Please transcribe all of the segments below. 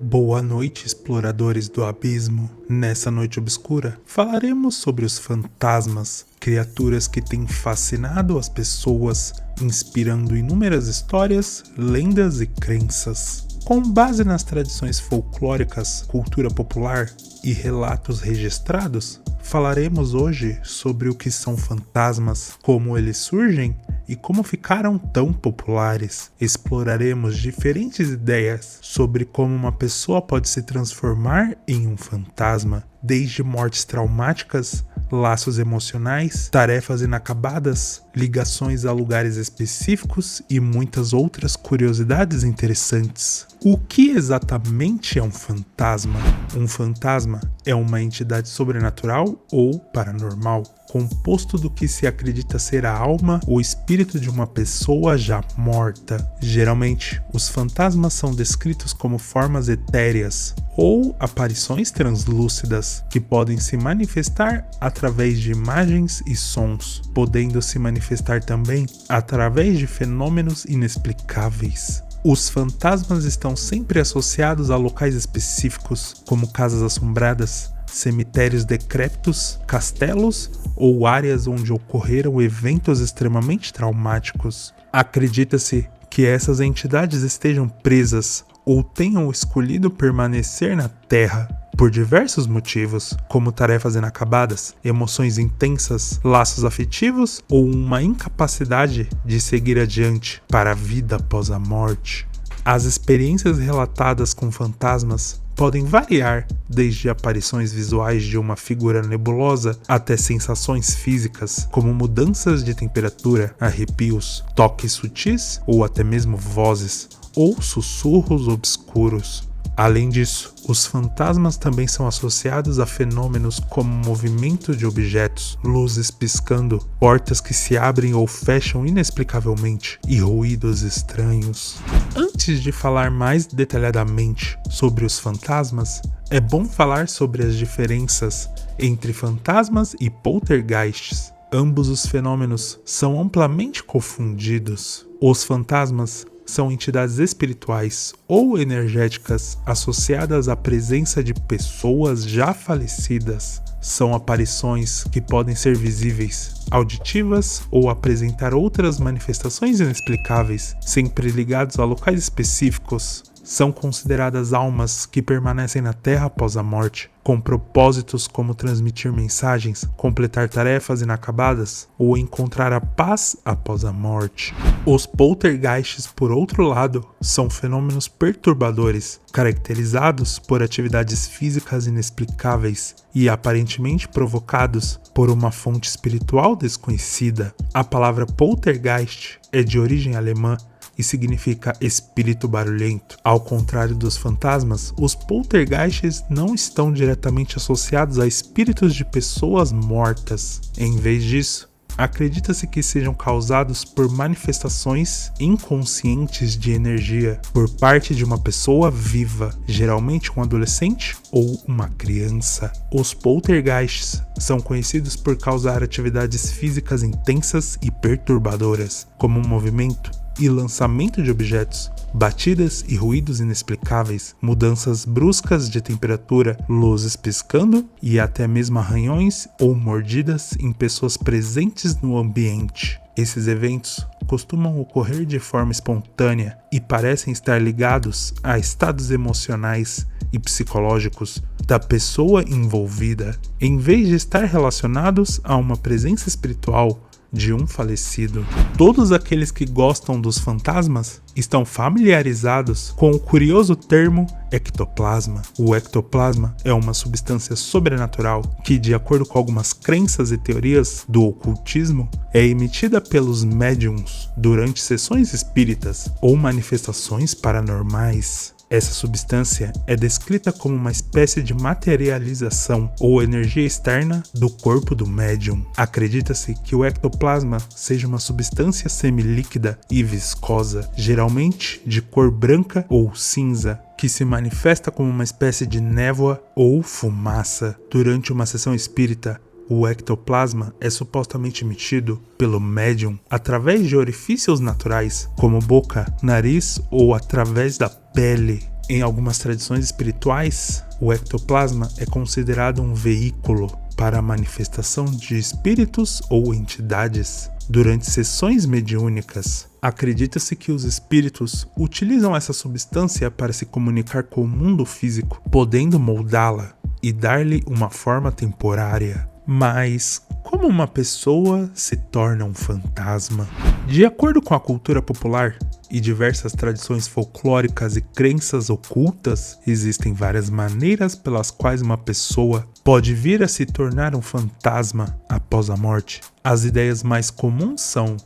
Boa noite, exploradores do abismo. Nessa noite obscura, falaremos sobre os fantasmas, criaturas que têm fascinado as pessoas, inspirando inúmeras histórias, lendas e crenças. Com base nas tradições folclóricas, cultura popular e relatos registrados, falaremos hoje sobre o que são fantasmas, como eles surgem e como ficaram tão populares. Exploraremos diferentes ideias sobre como uma pessoa pode se transformar em um fantasma, desde mortes traumáticas, laços emocionais, tarefas inacabadas, ligações a lugares específicos e muitas outras curiosidades interessantes. O que exatamente é um fantasma? Um fantasma é uma entidade sobrenatural ou paranormal, composto do que se acredita ser a alma ou espírito de uma pessoa já morta. Geralmente, os fantasmas são descritos como formas etéreas ou aparições translúcidas que podem se manifestar através de imagens e sons, podendo se manifestar também através de fenômenos inexplicáveis. Os fantasmas estão sempre associados a locais específicos, como casas assombradas, cemitérios decrépitos, castelos ou áreas onde ocorreram eventos extremamente traumáticos. Acredita-se que essas entidades estejam presas ou tenham escolhido permanecer na Terra por diversos motivos, como tarefas inacabadas, emoções intensas, laços afetivos ou uma incapacidade de seguir adiante para a vida após a morte. As experiências relatadas com fantasmas podem variar desde aparições visuais de uma figura nebulosa até sensações físicas, como mudanças de temperatura, arrepios, toques sutis ou até mesmo vozes ou sussurros obscuros. Além disso, os fantasmas também são associados a fenômenos como movimento de objetos, luzes piscando, portas que se abrem ou fecham inexplicavelmente e ruídos estranhos. Antes de falar mais detalhadamente sobre os fantasmas, é bom falar sobre as diferenças entre fantasmas e poltergeists. Ambos os fenômenos são amplamente confundidos. Os fantasmas são entidades espirituais ou energéticas associadas à presença de pessoas já falecidas. São aparições que podem ser visíveis, auditivas ou apresentar outras manifestações inexplicáveis, sempre ligados a locais específicos. São consideradas almas que permanecem na Terra após a morte, com propósitos como transmitir mensagens, completar tarefas inacabadas ou encontrar a paz após a morte. Os poltergeists, por outro lado, são fenômenos perturbadores, caracterizados por atividades físicas inexplicáveis e aparentemente provocados por uma fonte espiritual desconhecida. A palavra poltergeist é de origem alemã e significa espírito barulhento. Ao contrário dos fantasmas, os poltergeists não estão diretamente associados a espíritos de pessoas mortas. Em vez disso, acredita-se que sejam causados por manifestações inconscientes de energia por parte de uma pessoa viva, geralmente um adolescente ou uma criança. Os poltergeists são conhecidos por causar atividades físicas intensas e perturbadoras, como movimento e lançamento de objetos, batidas e ruídos inexplicáveis, mudanças bruscas de temperatura, luzes piscando e até mesmo arranhões ou mordidas em pessoas presentes no ambiente. Esses eventos costumam ocorrer de forma espontânea e parecem estar ligados a estados emocionais e psicológicos da pessoa envolvida, em vez de estar relacionados a uma presença espiritual de um falecido. Todos aqueles que gostam dos fantasmas estão familiarizados com o curioso termo ectoplasma. O ectoplasma é uma substância sobrenatural que, de acordo com algumas crenças e teorias do ocultismo, é emitida pelos médiums durante sessões espíritas ou manifestações paranormais. Essa substância é descrita como uma espécie de materialização ou energia externa do corpo do médium. Acredita-se que o ectoplasma seja uma substância semilíquida e viscosa, geralmente de cor branca ou cinza, que se manifesta como uma espécie de névoa ou fumaça. Durante uma sessão espírita, o ectoplasma é supostamente emitido pelo médium através de orifícios naturais, como boca, nariz ou através da pele. Em algumas tradições espirituais, o ectoplasma é considerado um veículo para a manifestação de espíritos ou entidades. Durante sessões mediúnicas, acredita-se que os espíritos utilizam essa substância para se comunicar com o mundo físico, podendo moldá-la e dar-lhe uma forma temporária. Mas como uma pessoa se torna um fantasma? De acordo com a cultura popular e diversas tradições folclóricas e crenças ocultas, existem várias maneiras pelas quais uma pessoa pode vir a se tornar um fantasma após a morte. As ideias mais comuns são: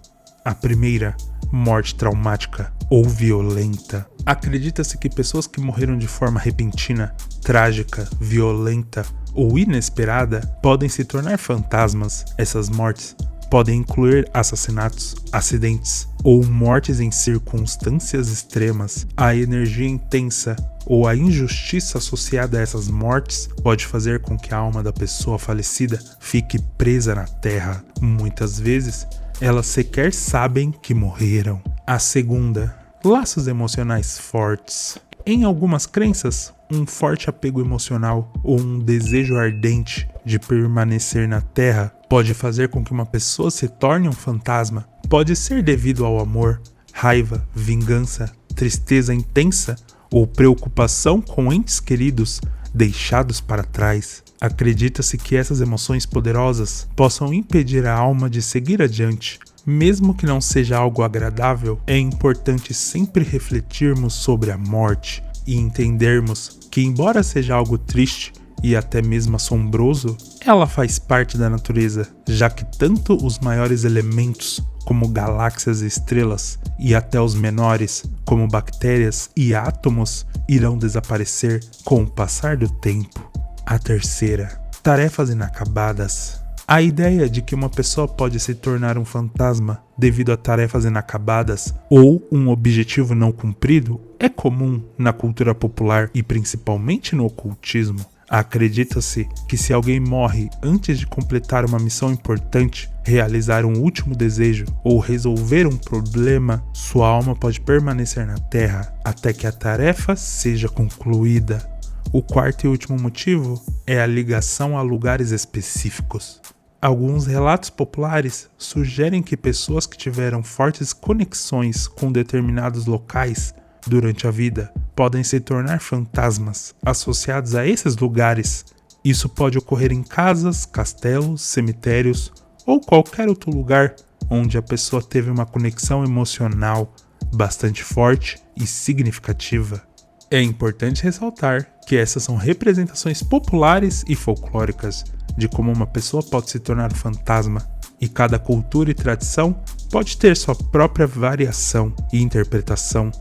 a primeira, morte traumática ou violenta. Acredita-se que pessoas que morreram de forma repentina, trágica, violenta ou inesperada podem se tornar fantasmas. Essas mortes podem incluir assassinatos, acidentes ou mortes em circunstâncias extremas. A energia intensa ou a injustiça associada a essas mortes pode fazer com que a alma da pessoa falecida fique presa na terra. Muitas vezes, elas sequer sabem que morreram. A segunda, laços emocionais fortes. Em algumas crenças, um forte apego emocional ou um desejo ardente de permanecer na Terra pode fazer com que uma pessoa se torne um fantasma. Pode ser devido ao amor, raiva, vingança, tristeza intensa ou preocupação com entes queridos deixados para trás. Acredita-se que essas emoções poderosas possam impedir a alma de seguir adiante. Mesmo que não seja algo agradável, é importante sempre refletirmos sobre a morte e entendermos que, embora seja algo triste e até mesmo assombroso, ela faz parte da natureza, já que tanto os maiores elementos, como galáxias e estrelas, e até os menores, como bactérias e átomos, irão desaparecer com o passar do tempo. A terceira, tarefas inacabadas. A ideia de que uma pessoa pode se tornar um fantasma devido a tarefas inacabadas ou um objetivo não cumprido é comum na cultura popular e principalmente no ocultismo. Acredita-se que se alguém morre antes de completar uma missão importante, realizar um último desejo ou resolver um problema, sua alma pode permanecer na Terra até que a tarefa seja concluída. O quarto e último motivo é a ligação a lugares específicos. Alguns relatos populares sugerem que pessoas que tiveram fortes conexões com determinados locais durante a vida podem se tornar fantasmas associados a esses lugares. Isso pode ocorrer em casas, castelos, cemitérios ou qualquer outro lugar onde a pessoa teve uma conexão emocional bastante forte e significativa. É importante ressaltar que essas são representações populares e folclóricas de como uma pessoa pode se tornar um fantasma, e cada cultura e tradição pode ter sua própria variação e interpretação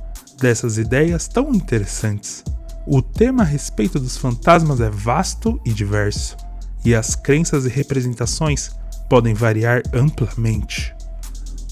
dessas ideias tão interessantes. O tema a respeito dos fantasmas é vasto e diverso, e as crenças e representações podem variar amplamente.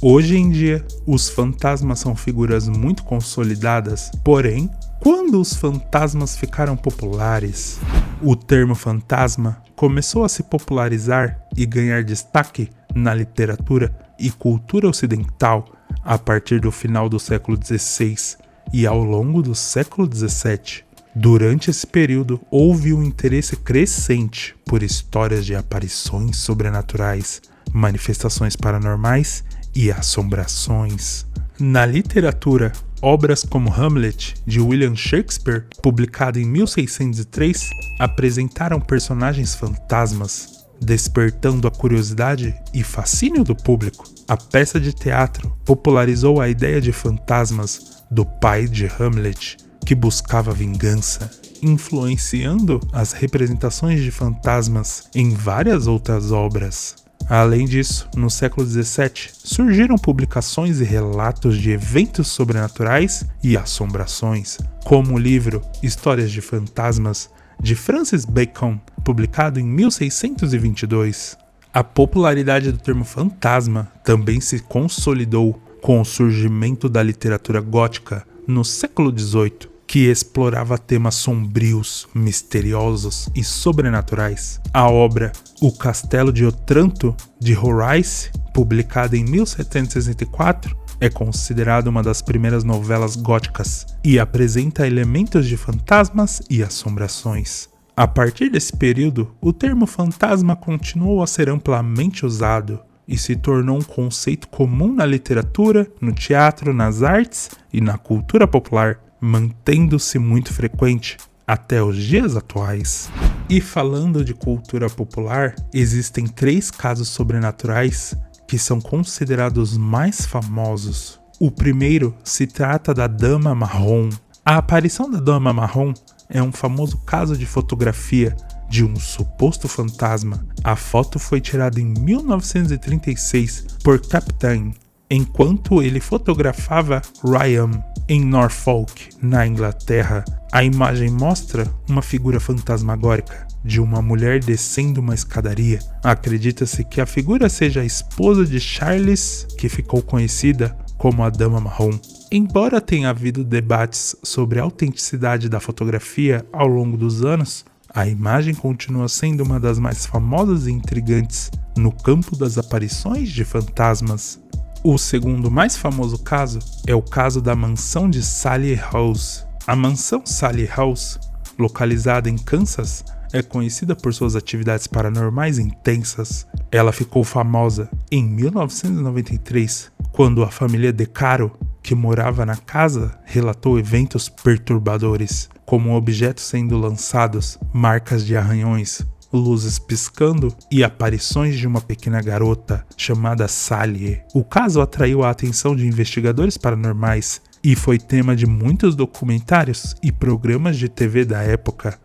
Hoje em dia, os fantasmas são figuras muito consolidadas, porém, quando os fantasmas ficaram populares, o termo fantasma começou a se popularizar e ganhar destaque na literatura e cultura ocidental a partir do final do século XVI e ao longo do século XVII. Durante esse período, houve um interesse crescente por histórias de aparições sobrenaturais, manifestações paranormais e assombrações. Na literatura, obras como Hamlet, de William Shakespeare, publicada em 1603, apresentaram personagens fantasmas, despertando a curiosidade e fascínio do público. A peça de teatro popularizou a ideia de fantasmas do pai de Hamlet, que buscava vingança, influenciando as representações de fantasmas em várias outras obras. Além disso, no século XVII, surgiram publicações e relatos de eventos sobrenaturais e assombrações, como o livro Histórias de Fantasmas, de Francis Bacon, publicado em 1622. A popularidade do termo fantasma também se consolidou com o surgimento da literatura gótica no século XVIII, que explorava temas sombrios, misteriosos e sobrenaturais. A obra O Castelo de Otranto, de Horace, publicada em 1764, É considerada uma das primeiras novelas góticas e apresenta elementos de fantasmas e assombrações. A partir desse período, o termo fantasma continuou a ser amplamente usado e se tornou um conceito comum na literatura, no teatro, nas artes e na cultura popular, mantendo-se muito frequente até os dias atuais. E falando de cultura popular, existem 3 casos sobrenaturais que são considerados mais famosos. O primeiro se trata da Dama Marrom. A aparição da Dama Marrom é um famoso caso de fotografia de um suposto fantasma. A foto foi tirada em 1936 por Captain, enquanto ele fotografava Ryan, em Norfolk, na Inglaterra. A imagem mostra uma figura fantasmagórica de uma mulher descendo uma escadaria. Acredita-se que a figura seja a esposa de Charles, que ficou conhecida como a Dama Marrom. Embora tenha havido debates sobre a autenticidade da fotografia ao longo dos anos, a imagem continua sendo uma das mais famosas e intrigantes no campo das aparições de fantasmas. O segundo mais famoso caso é o caso da mansão de Sallie House. A mansão Sallie House, localizada em Kansas, é conhecida por suas atividades paranormais intensas. Ela ficou famosa em 1993, quando a família De Caro, que morava na casa, relatou eventos perturbadores, como objetos sendo lançados, marcas de arranhões, luzes piscando e aparições de uma pequena garota chamada Sallie. O caso atraiu a atenção de investigadores paranormais e foi tema de muitos documentários e programas de TV da época.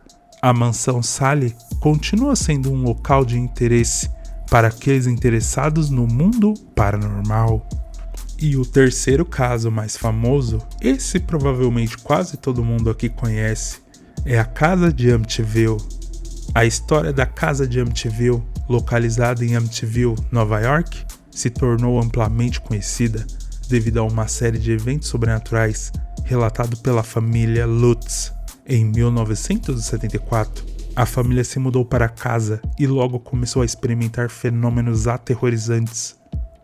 A mansão Sallie continua sendo um local de interesse para aqueles interessados no mundo paranormal. E o terceiro caso mais famoso, esse provavelmente quase todo mundo aqui conhece, é a Casa de Amityville. A história da Casa de Amityville, localizada em Amityville, Nova York, se tornou amplamente conhecida devido a uma série de eventos sobrenaturais relatado pela família Lutz. Em 1974, a família se mudou para a casa e logo começou a experimentar fenômenos aterrorizantes,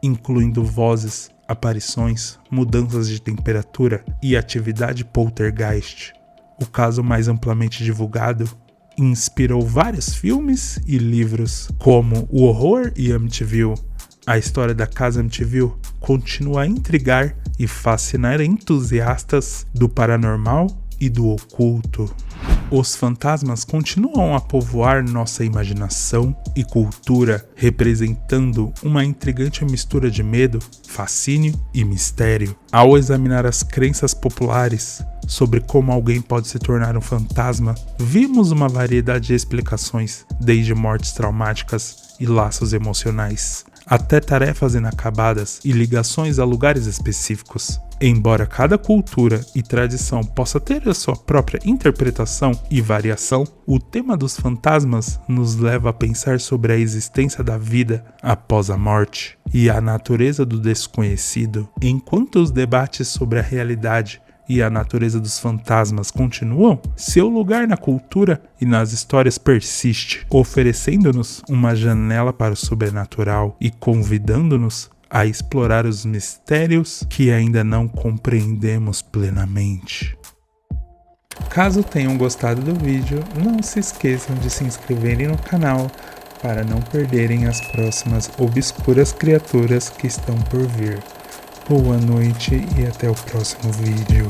incluindo vozes, aparições, mudanças de temperatura e atividade poltergeist. O caso mais amplamente divulgado inspirou vários filmes e livros, como O Horror e Amityville. A história da Casa Amityville continua a intrigar e fascinar entusiastas do paranormal e do oculto. Os fantasmas continuam a povoar nossa imaginação e cultura, representando uma intrigante mistura de medo, fascínio e mistério. Ao examinar as crenças populares sobre como alguém pode se tornar um fantasma, vimos uma variedade de explicações, desde mortes traumáticas e laços emocionais, até tarefas inacabadas e ligações a lugares específicos. Embora cada cultura e tradição possa ter a sua própria interpretação e variação, o tema dos fantasmas nos leva a pensar sobre a existência da vida após a morte e a natureza do desconhecido. Enquanto os debates sobre a realidade e a natureza dos fantasmas continuam, seu lugar na cultura e nas histórias persiste, oferecendo-nos uma janela para o sobrenatural e convidando-nos a explorar os mistérios que ainda não compreendemos plenamente. Caso tenham gostado do vídeo, não se esqueçam de se inscreverem no canal para não perderem as próximas obscuras criaturas que estão por vir. Boa noite e até o próximo vídeo.